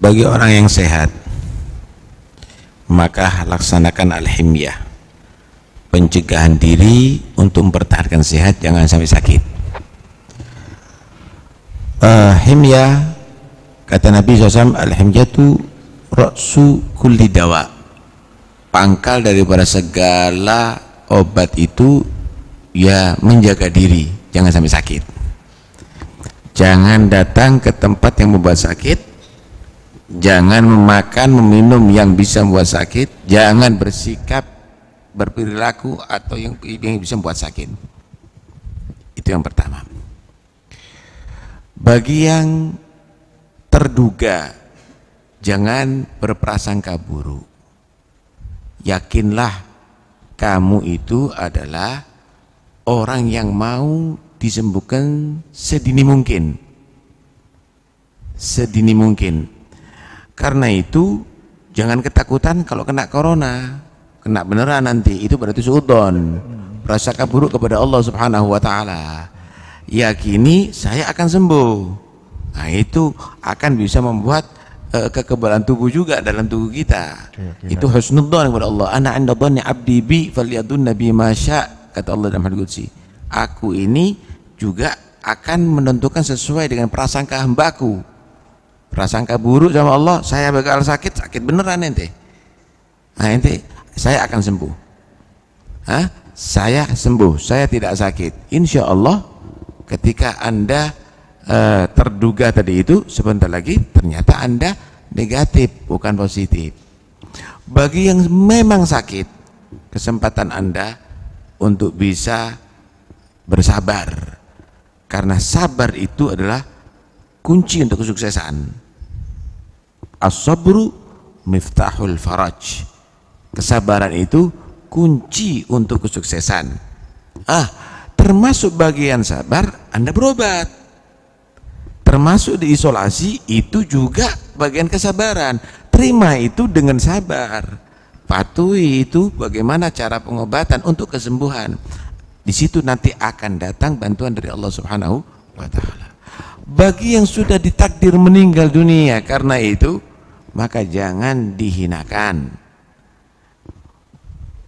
Bagi orang yang sehat, maka laksanakan al-himyah, pencegahan diri untuk mempertahankan sehat, jangan sampai sakit. Himyah, kata Nabi SAW, al-himyatu ra'su kulli dawa, pangkal daripada segala obat itu ya menjaga diri, jangan sampai sakit. Jangan datang ke tempat yang membuat sakit, jangan memakan, meminum yang bisa membuat sakit, jangan bersikap, berperilaku atau yang bisa membuat sakit. Itu yang pertama. Bagi yang terduga, jangan berprasangka buruk. Yakinlah kamu itu adalah orang yang mau disembuhkan sedini mungkin. Sedini mungkin. Karena itu jangan ketakutan kalau kena corona, kena beneran nanti, itu berarti suudzon, prasangka buruk kepada Allah Subhanahu wa taala. Yakini saya akan sembuh. Nah, itu akan bisa membuat kekebalan tubuh juga dalam tubuh kita. Itu husnudzon kepada Allah. Ana 'inda dhanni 'abdi bi falyadunna bi ma syaa, kata Allah dalam hadits qudsi. Aku ini juga akan menentukan sesuai dengan prasangka hambaku. Prasangka buruk sama Allah, saya bakal sakit beneran ente. Nah, ente, saya akan sembuh. Hah? Saya sembuh, saya tidak sakit. Insya Allah ketika Anda terduga tadi itu, sebentar lagi ternyata Anda negatif, bukan positif. Bagi yang memang sakit, kesempatan Anda untuk bisa bersabar, karena sabar itu adalah kunci untuk kesuksesan. As-sabru miftahul faraj. Kesabaran itu kunci untuk kesuksesan. Termasuk bagian sabar Anda berobat, termasuk diisolasi, itu juga bagian kesabaran. Terima itu dengan sabar, patuhi itu bagaimana cara pengobatan untuk kesembuhan. Di situ nanti akan datang bantuan dari Allah Subhanahu wa taala. Bagi yang sudah ditakdir meninggal dunia karena itu, maka jangan dihinakan.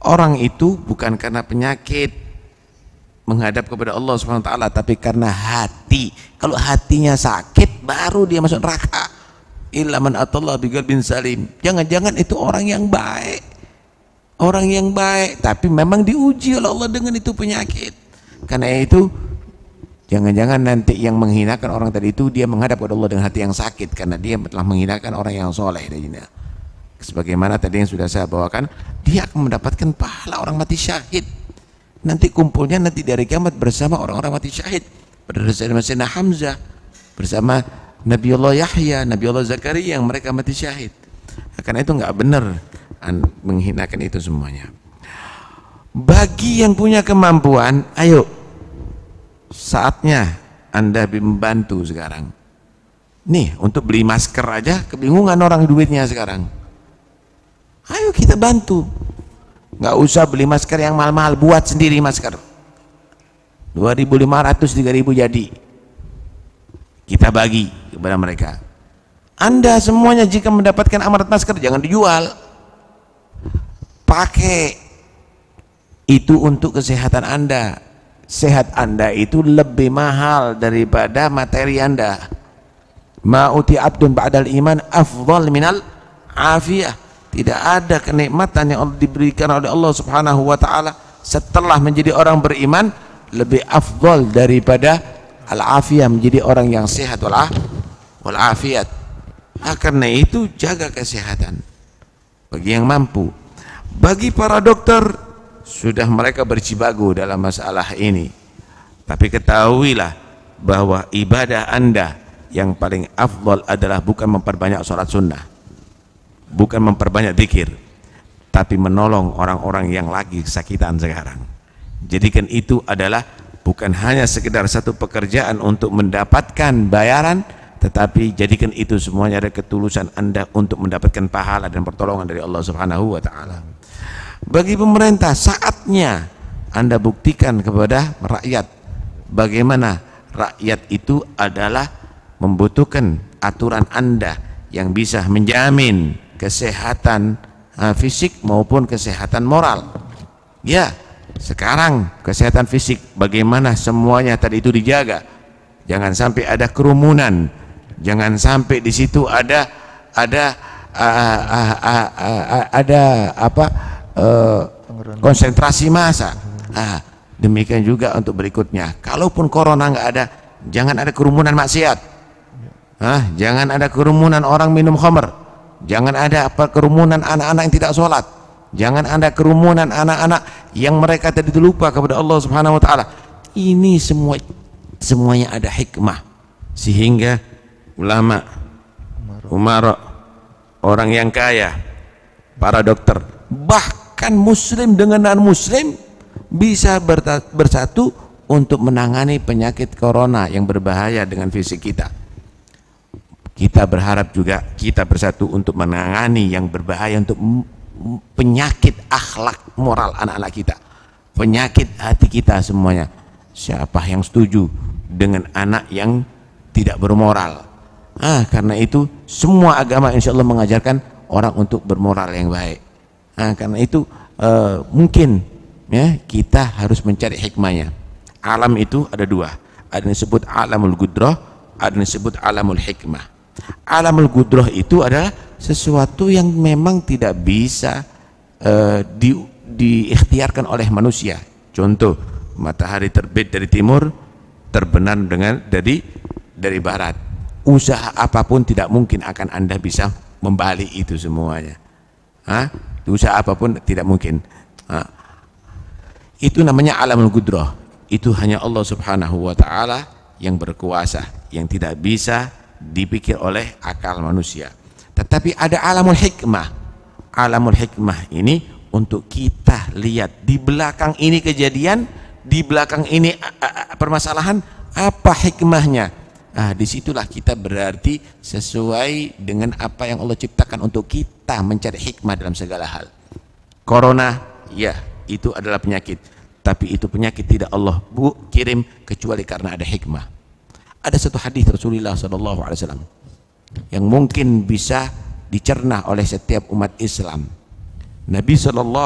Orang itu bukan karena penyakit menghadap kepada Allah Subhanahu wa taala, tapi karena hati. Kalau hatinya sakit, baru dia masuk neraka. Illa man atallah biqalbin salim. Jangan-jangan itu orang yang baik. Orang yang baik, tapi memang diuji oleh Allah dengan itu penyakit. Karena itu jangan-jangan nanti yang menghinakan orang tadi itu dia menghadap kepada Allah dengan hati yang sakit, karena dia telah menghinakan orang yang soleh. Sebagaimana tadi yang sudah saya bawakan, dia akan mendapatkan pahala orang mati syahid. Nanti kumpulnya nanti dari kiamat bersama orang-orang mati syahid, bersama Sayyidina Hamzah, bersama Nabiullah Yahya, Nabiullah Zakaria, yang mereka mati syahid. Karena itu nggak benar menghinakan itu semuanya. Bagi yang punya kemampuan, ayo, saatnya Anda membantu sekarang. Nih, untuk beli masker aja kebingungan orang duitnya sekarang. Ayo kita bantu. Nggak usah beli masker yang mahal-mahal, buat sendiri masker 2.500, 3.000 jadi, kita bagi kepada mereka. Anda semuanya jika mendapatkan amanat masker, jangan dijual, pakai itu untuk kesehatan Anda. Sehat Anda itu lebih mahal daripada materi Anda. Ma'uti abdun ba'dal iman afdal minal afiyah. Tidak ada kenikmatan yang Allah diberikan oleh Allah Subhanahu wa taala setelah menjadi orang beriman lebih afdal daripada al-afiyah, menjadi orang yang sehat wal afiyat. Karena itu jaga kesehatan bagi yang mampu. Bagi para dokter, sudah mereka berjibaku dalam masalah ini, tapi ketahuilah bahwa ibadah Anda yang paling afdal adalah bukan memperbanyak sholat sunnah, bukan memperbanyak zikir, tapi menolong orang-orang yang lagi kesakitan sekarang. Jadikan itu adalah bukan hanya sekedar satu pekerjaan untuk mendapatkan bayaran, tetapi jadikan itu semuanya ada ketulusan Anda untuk mendapatkan pahala dan pertolongan dari Allah Subhanahu wa taala. Bagi pemerintah, saatnya Anda buktikan kepada rakyat bagaimana rakyat itu adalah membutuhkan aturan Anda yang bisa menjamin kesehatan fisik maupun kesehatan moral. Ya, sekarang kesehatan fisik bagaimana semuanya tadi itu dijaga. Jangan sampai ada kerumunan, jangan sampai di situ ada konsentrasi massa. Demikian juga untuk berikutnya. Kalaupun corona nggak ada, jangan ada kerumunan maksiat. Jangan ada kerumunan orang minum khamr. Jangan ada kerumunan anak-anak yang tidak sholat. Jangan ada kerumunan anak-anak yang mereka tadi lupa kepada Allah Subhanahu wa taala. Ini semuanya ada hikmah, sehingga ulama, umara, orang yang kaya, para dokter, bahkan muslim dengan non-muslim bisa bersatu untuk menangani penyakit corona yang berbahaya dengan fisik kita. Kita berharap juga kita bersatu untuk menangani yang berbahaya untuk penyakit akhlak moral anak-anak kita, penyakit hati kita semuanya. Siapa yang setuju dengan anak yang tidak bermoral? Karena itu semua agama insya Allah mengajarkan orang untuk bermoral yang baik. Karena itu mungkin ya kita harus mencari hikmahnya. Alam itu ada dua, ada yang disebut alamul gudrah, ada yang disebut alamul hikmah. Alamul gudrah itu adalah sesuatu yang memang tidak bisa diikhtiarkan oleh manusia. Contoh, matahari terbit dari timur, terbenam dari barat. Usaha apapun tidak mungkin akan Anda bisa membalik itu semuanya. Usaha apapun tidak mungkin. Itu namanya alamul gudrah. Itu hanya Allah Subhanahu wa taala yang berkuasa, yang tidak bisa dipikir oleh akal manusia. Tetapi ada alamul hikmah. Alamul hikmah ini untuk kita lihat di belakang ini kejadian, di belakang ini permasalahan, apa hikmahnya. Disitulah kita berarti sesuai dengan apa yang Allah ciptakan untuk kita mencari hikmah dalam segala hal. Corona, ya, itu adalah penyakit, tapi itu penyakit tidak Allah kirim kecuali karena ada hikmah. Ada satu hadis Rasulullah SAW yang mungkin bisa dicerna oleh setiap umat Islam. Nabi SAW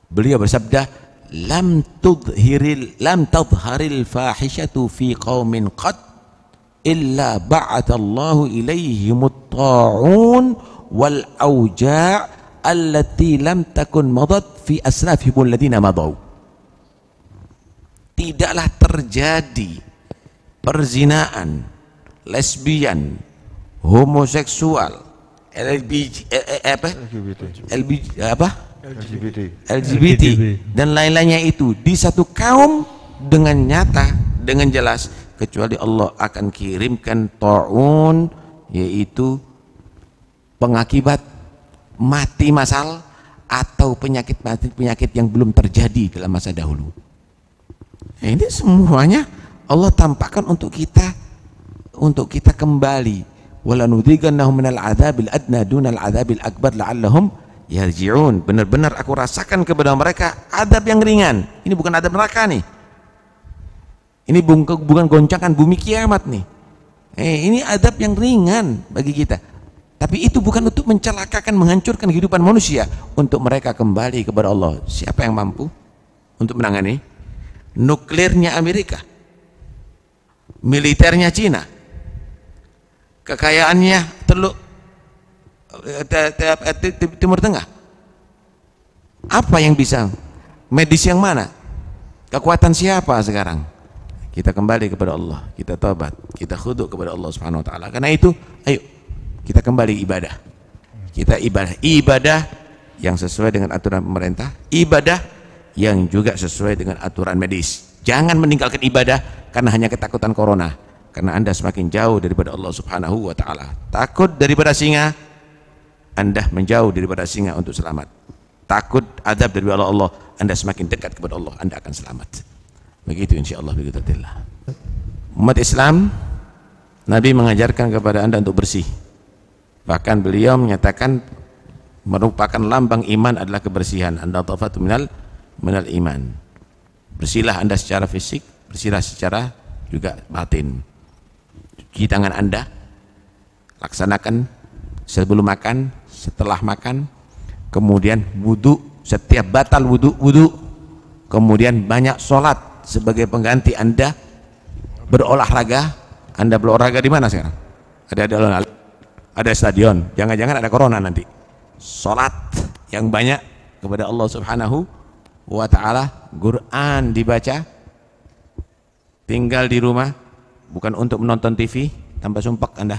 beliau bersabda, lam tadharil fahishatu fi qaumin qad illa ba'athallahu ilaihimut ta'un wal auja' allati lam takun madat fi aslafihim alladhina madaw. Tidaklah terjadi perzinaan, lesbian, homoseksual, LGBT dan lain-lainnya itu di satu kaum dengan nyata, dengan jelas, kecuali Allah akan kirimkan ta'un, yaitu pengakibat mati massal atau penyakit yang belum terjadi dalam masa dahulu. Ini semuanya Allah tampakkan untuk kita kembali. Walanudhigannahum minal adzabil adna dunal adzabil akbar la'allahum yarji'un. Benar-benar aku rasakan kepada mereka adab yang ringan. Ini bukan adab neraka nih. Ini bukan goncangan bumi kiamat nih. Ini adab yang ringan bagi kita. Tapi itu bukan untuk mencelakakan, menghancurkan kehidupan manusia, untuk mereka kembali kepada Allah. Siapa yang mampu untuk menangani? Nuklirnya Amerika, militernya Cina, kekayaannya Timur Tengah. Apa yang bisa? Medis yang mana? Kekuatan siapa sekarang? Kita kembali kepada Allah, kita taubat, kita khudu kepada Allah Subhanahu wa taala. Karena itu, ayo kita kembali ibadah. Kita ibadah yang sesuai dengan aturan pemerintah, ibadah yang juga sesuai dengan aturan medis. Jangan meninggalkan ibadah karena hanya ketakutan corona, karena Anda semakin jauh daripada Allah Subhanahu wa taala. Takut daripada singa, Anda menjauh daripada singa untuk selamat. Takut adab dari Allah, Anda semakin dekat kepada Allah, Anda akan selamat. Begitu insyaallah, begitu Allah. Umat Islam, Nabi mengajarkan kepada Anda untuk bersih. Bahkan beliau menyatakan merupakan lambang iman adalah kebersihan. Anda tafatu minal iman. Bersihlah Anda secara fisik, bersihlah secara juga batin. Cuci tangan Anda, laksanakan sebelum makan, setelah makan, kemudian wudu, setiap batal wudu, kemudian banyak sholat sebagai pengganti Anda berolahraga. Anda berolahraga di mana sekarang? Ada stadion, jangan-jangan ada corona nanti. Sholat yang banyak kepada Allah Subhanahu wa ta'ala, Quran dibaca, tinggal di rumah, bukan untuk menonton TV, tambah sumpek Anda,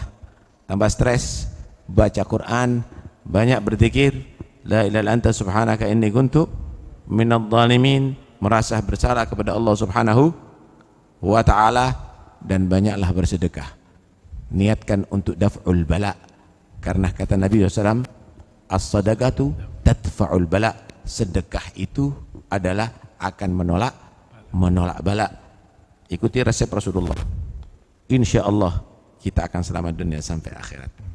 tambah stres, baca Quran, banyak berzikir, la ilaha illa anta subhanaka inni kuntu minadh dhalimin, merasa bersalah kepada Allah Subhanahu wa ta'ala, dan banyaklah bersedekah. Niatkan untuk daf'ul bala, karena kata Nabi SAW, as-sadaqatu tadfa'ul bala, sedekah itu adalah akan menolak bala. Ikuti resep Rasulullah, insya Allah kita akan selamat dunia sampai akhirat.